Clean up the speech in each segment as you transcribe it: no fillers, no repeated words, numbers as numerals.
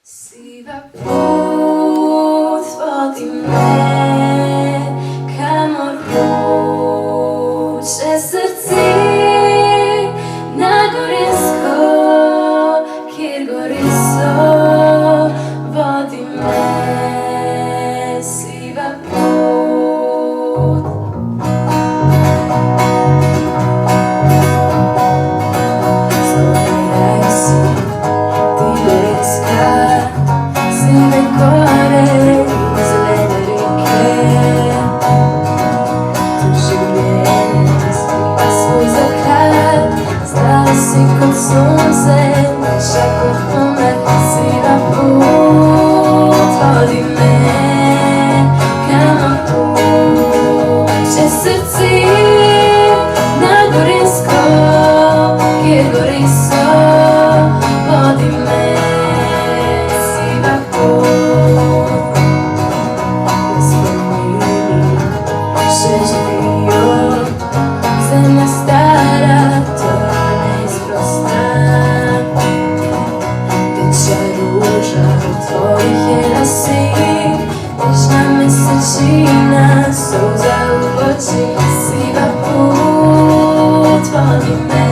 Siva put vodi me, kamo ruče srci, na gorinsko, kjer goriso vodi me. Siva put. Zgoraj si, ti bleska, sive gore, izvedla rike. Tu življenje skriva svoj zakrat, zdala si kot sonce, naša kot pomer. Siva put vodi me, kamo tuče srci, na gorinsko, kjer goriso vodi me. Siva put. Nespomnili še živijo, zemlja stara, to neizprostna. Teča ruža tvojih je lasih, nežna mesečina, solza v očih. Siva put vodi me,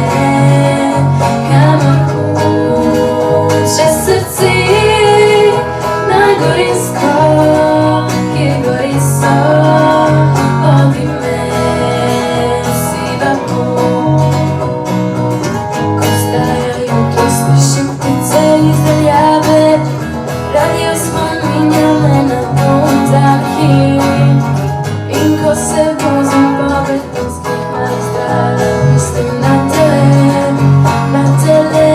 kamo tuče srci, na gorinsko, kjer goriso vodi me. Siva put. Ko vstaja jutro, slišim ptice izdeljave, radio spominja me na odtenkih. In ko se vozim po betonskih magistral, mislim na nadele.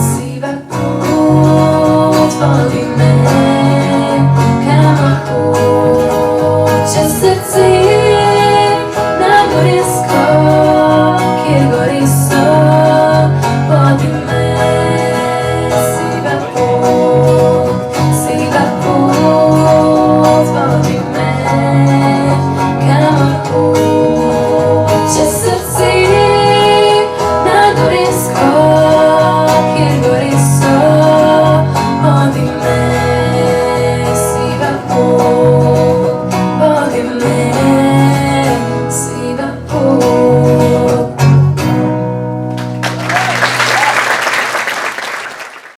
Siva put vodi me,